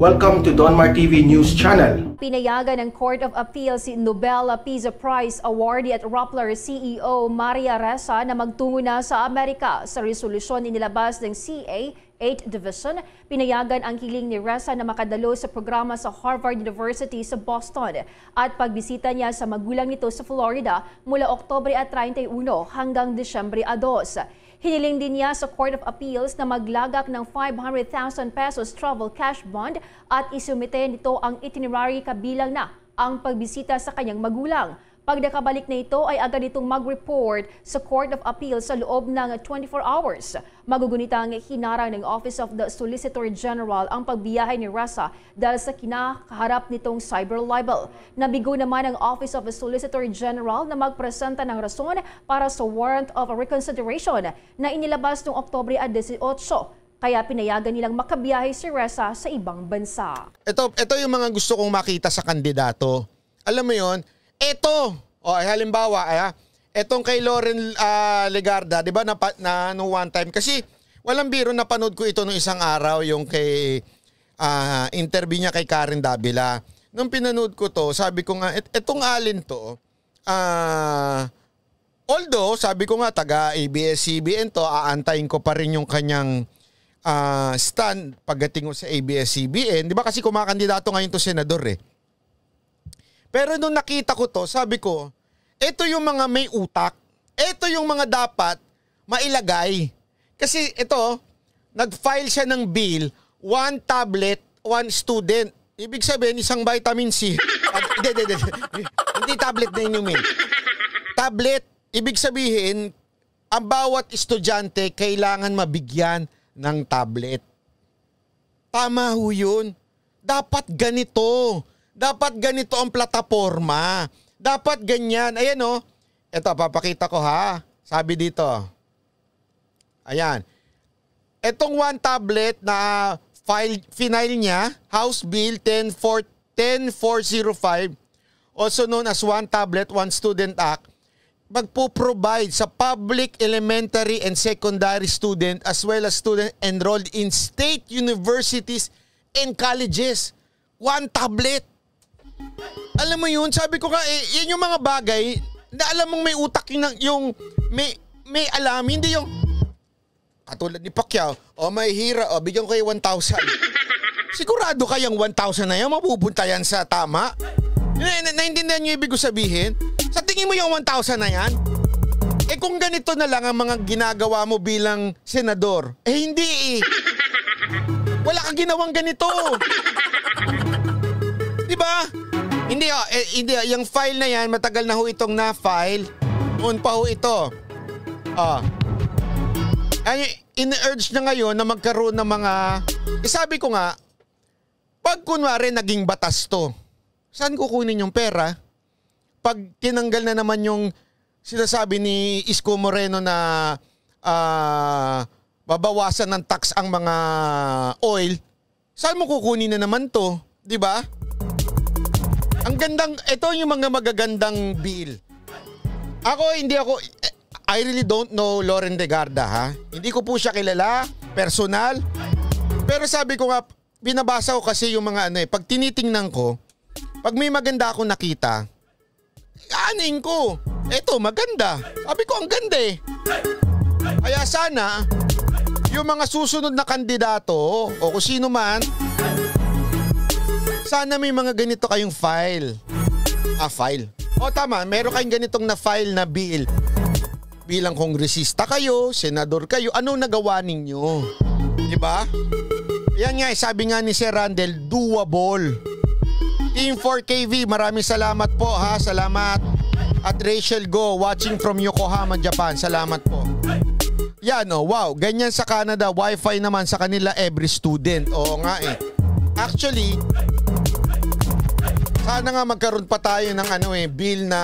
Welcome to Donmar TV News Channel. Pinayagan ng Court of Appeal si Nobel Peace Prize awardee at Rappler CEO Maria Ressa na magtungo na sa Amerika. Sa resolusyon inilabas ng CA 8th Division, pinayagan ang hiling ni Ressa na makadalo sa programa sa Harvard University sa Boston at pagbisita niya sa magulang nito sa Florida mula Oktubre 31 hanggang Disyembre 2. Hiniling din niya sa Court of Appeals na maglagak ng 500,000 pesos travel cash bond at isumite nito ang itinerary kabilang na ang pagbisita sa kanyang magulang. Pag nakabalik na ito ay agad itong mag-report sa Court of Appeals sa loob ng 24 hours. Magugunitang hinarang ng Office of the Solicitor General ang pagbiyahe ni Ressa dahil sa kinakaharap nitong cyber libel. Nabigo naman ang Office of the Solicitor General na magpresenta ng rason para sa warrant of reconsideration na inilabas noong Oktubre 18. Kaya pinayagan nilang makabiyahe si Ressa sa ibang bansa. Ito yung mga gusto kong makita sa kandidato. Alam mo yon? Ito, halimbawa, etong kay Loren Legarda, di ba, na no one time, kasi walang biro, napanood ko ito nung isang araw, yung kay interview niya kay Karen Davila. Nung pinanood ko to, sabi ko nga, etong alin to, although, sabi ko nga, taga ABS-CBN to, aantayin ko pa rin yung kanyang stand pagdating ko sa ABS-CBN. Di ba kasi kumakandidato ngayon to senador eh. Pero nung nakita ko to, sabi ko, ito yung mga may utak. Ito yung mga dapat mailagay. Kasi ito, nag-file siya ng bill, 1 tablet, 1 student. Ibig sabihin, isang vitamin C. Hindi tablet na inumin. Tablet, ibig sabihin, ang bawat estudyante kailangan mabigyan ng tablet. Tama ho yun. Dapat ganito. Dapat ganito ang plataforma. Dapat ganyan. Ayan o. Ito, papakita ko ha. Sabi dito. Ayan. Etong 1 tablet na final niya, House Bill 10405, also known as 1 Tablet, 1 Student Act, magpo-provide sa public elementary and secondary student as well as student enrolled in state universities and colleges. 1 tablet. Alam mo yun, sabi ko nga, yan yung mga bagay na alam mong may utak yung may alam, hindi yung katulad ni Pacquiao, may hira, bigyan ko kayo 1,000. Sigurado kayang 1,000 na yan, mapupunta yan sa tama? Naintindihan nyo ibig ko sabihin? Sa tingin mo yung 1,000 na yan? Kung ganito na lang ang mga ginagawa mo bilang senador, hindi wala kang ginawang ganito. Diba? Hindi, yung file na yan, matagal na ho itong na-file. Noon pa ho ito. In-urge na ngayon na magkaroon ng mga... sabi ko nga, pag kunwari naging batas to, saan kukunin yung pera? Pag tinanggal na naman yung sinasabi ni Isko Moreno na babawasan ng tax ang mga oil, saan mo kukunin na naman to? Diba? Ang gandang, ito yung mga magagandang bill. I really don't know Loren Legarda ha. Hindi ko po siya kilala, personal. Pero sabi ko nga, binabasa ko kasi yung mga pag tinitingnan ko, pag may maganda akong nakita, anin ko. Ito, maganda. Sabi ko, ang ganda eh. Kaya sana, yung mga susunod na kandidato, o kung sino man, sana may mga ganito kayong file. File. Tama, meron kayong ganitong na file na bill. Bilang kongresista kayo, senador kayo, anong nagawa ninyo? Diba? Yan nga, sabi nga ni Sir Randel, doable. Team 4KV, maraming salamat po ha, salamat. At Rachel Go, watching from Yokohama, Japan, salamat po. Yan wow, ganyan sa Canada, wifi naman sa kanila every student. Oo nga Actually, sana nga magkaroon pa tayo ng bill na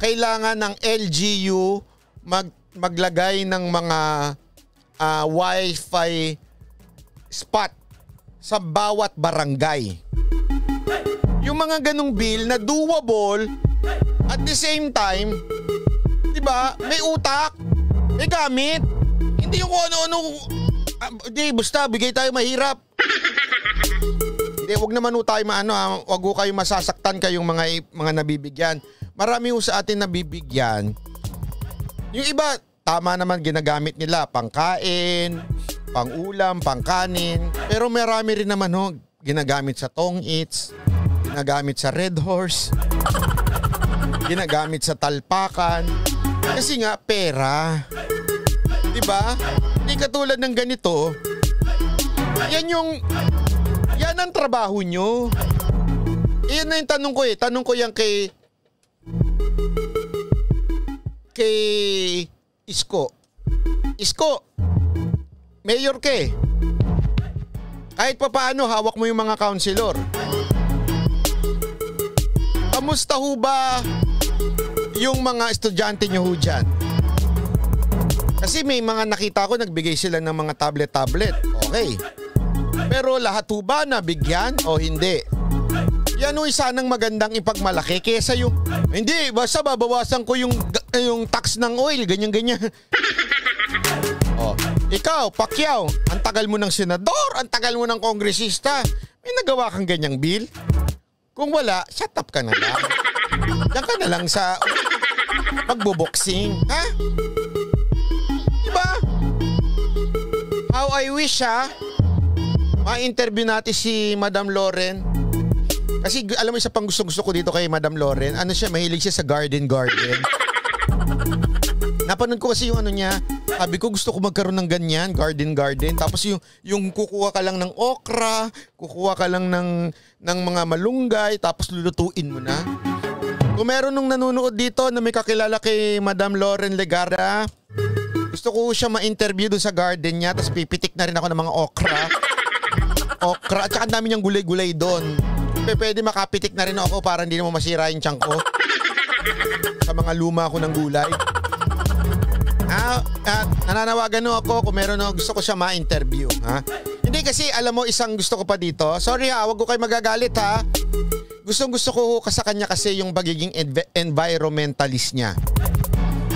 kailangan ng LGU maglagay ng mga wifi spot sa bawat barangay. Yung mga ganong bill na doable at the same time, 'di ba? May utak, may gamit. Hindi yung ano-ano. Di, basta bigay tayo mahirap. Hindi, wag naman ho tayo wag ho kayo masasaktan kayong mga nabibigyan. Marami ho sa atin nabibigyan. Yung iba, tama naman ginagamit nila pangkain, pangulam, pangkanin. Pero marami rin naman ho ginagamit sa Tong Eats, ginagamit sa Red Horse, ginagamit sa talpakan. Kasi nga, pera. Diba? Hindi katulad ng ganito. Yan ang trabaho nyo. Yan na yung tanong ko eh. Tanong ko yan kay Isko. Isko, mayor ka eh. Kahit pa paano, hawak mo yung mga councilor. Kamusta ho ba yung mga estudyante nyo ho dyan? Kasi may mga nakita ko, nagbigay sila ng mga tablet. Okay. Pero lahat ho ba nabigyan o hindi? Yan ho sanang magandang ipagmalaki kesa yung, hindi, basta babawasan ko yung tax ng oil, ganyan-ganyan. Oh, ikaw, Pacquiao, ang tagal mo ng senador, ang tagal mo ng kongresista. May nagawa kang ganyang bill? Kung wala, shut up ka na lang. Diyan ka na lang sa pagboboxing. Ha? Diba? How I wish ma-interview natin si Madam Loren. Kasi alam mo, isa pang gusto ko dito kay Madam Loren. Ano siya, mahilig siya sa garden. Napanood ko kasi yung niya. Sabi ko, gusto ko magkaroon ng ganyan, garden. Tapos yung kukuha ka lang ng okra, kukuha ka lang ng mga malunggay, tapos lulutuin mo na. Kung meron nung nanonood dito na may kakilala kay Madam Loren Legara, gusto ko siya ma-interview doon sa garden niya, tapos pipitik na rin ako ng mga okra. At saka dami niyang gulay-gulay doon. Pwede makapitik na rin ako para hindi naman masira yung tiyan ko. Sa mga luma ko ng gulay. Nananawagan ako kung meron gusto ko siya ma-interview. Ha? Hindi kasi alam mo, isang gusto ko pa dito. Sorry wag ko kayo magagalit ha. Gusto ko sa kanya kasi yung pagiging environmentalist niya.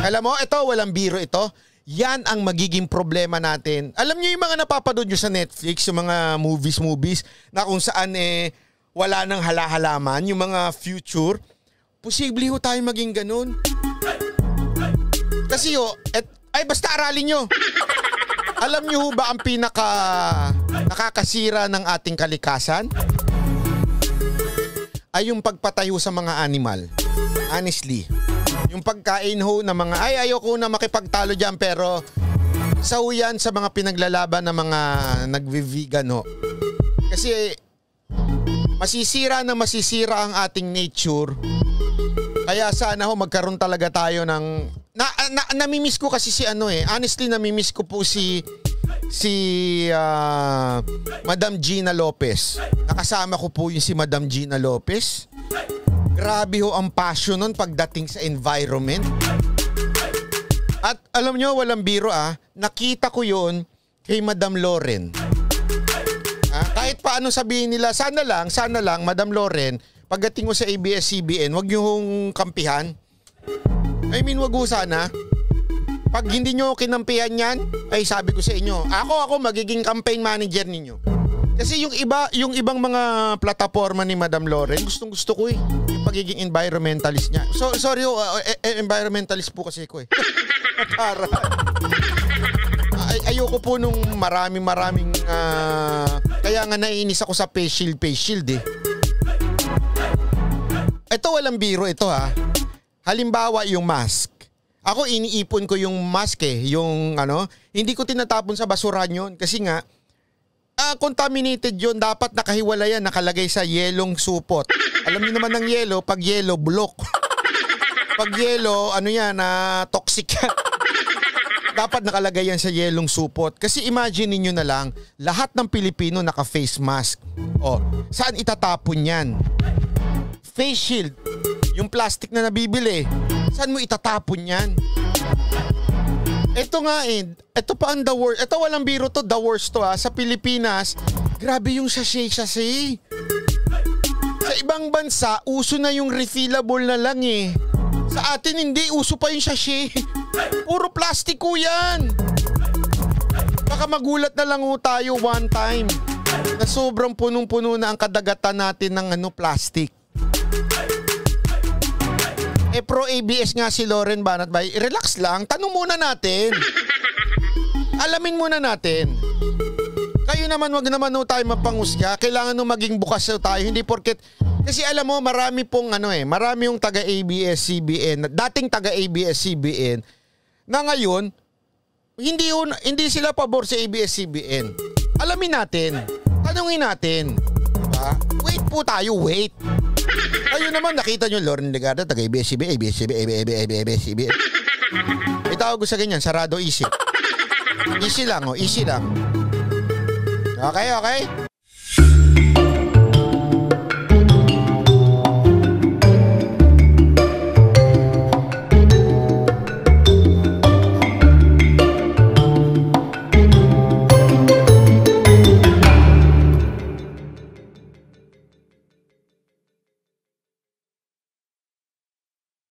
Alam mo, ito walang biro ito. Yan ang magiging problema natin. Alam niyo yung mga napapanood nyo sa Netflix, yung mga movies na kung saan wala nang halahalaman, yung mga future. Posible ho tayo maging ganun. Kasi basta aralin nyo. Alam nyo ba ang nakakasira ng ating kalikasan? Ay yung pagpatayo sa mga animal. Honestly. Yung pagkain ho ng mga, ayoko na makipagtalo dyan, pero isa ho yan sa mga pinaglalaban ng mga nagve-vegan ho. Kasi masisira ang ating nature. Kaya sana ho magkaroon talaga tayo ng namimiss ko kasi honestly namimiss ko po si Madam Gina Lopez. Nakasama ko po yung si Madam Gina Lopez. Grabe ho ang passion nun pagdating sa environment. At alam nyo, walang biro nakita ko yun kay Madam Loren. Kahit paano sabihin nila, sana lang, Madam Loren, pagdating mo sa ABS-CBN, wag nyo hong kampihan. I mean, wag ho sana. Pag hindi nyo kinampihan yan, ay sabi ko sa inyo, ako magiging campaign manager ninyo. Kasi yung ibang mga plataforma ni Madam Loren, gustong-gusto ko yung pagiging environmentalist niya. So, sorry environmentalist po kasi ko Para. Ayoko po nung maraming kaya nga naiinis ako sa face shield Ito walang biro ito Halimbawa yung mask. Ako iniipon ko yung mask yung hindi ko tinatapon sa basurahan yun kasi nga contaminated yun, dapat nakahiwalay yan, nakalagay sa yelong supot. Alam niyo naman ng yelo, pag yelo, bulok. Pag yelo, toxic yan. Dapat nakalagay yan sa yelong supot. Kasi imagine niyo na lang, lahat ng Pilipino naka-face mask. Saan itatapon yan? Face shield, yung plastic na nabibili, saan mo itatapon yan? Ito nga ito pa ang the worst. Ito walang biro to, the worst to sa Pilipinas, grabe yung sachet. Sa ibang bansa, uso na yung refillable na lang Sa atin hindi, uso pa yung sachet. Puro plastiko yan. Baka magulat na lang tayo one time. Na sobrang punong-puno na ang kadagatan natin ng plastic. Pro-ABS nga si Lauren Banat Bay. Relax lang, tanong muna natin. Alamin muna natin. Kayo naman, wag naman tayo mapangusga. Kailangan maging bukas tayo. Hindi porket, kasi alam mo, marami pong marami yung taga-ABS-CBN, dating taga-ABS-CBN, na ngayon, hindi sila pabor sa ABS-CBN. Alamin natin. Tanungin natin. Diba? Wait po tayo, wait. Kayo naman, nakita nyo, Lauren Legarda, taga-ABS-CBN, ABS-CBN. Itawag ko sa ganyan, sarado isip. Easy lang, easy lang. Okay, okay?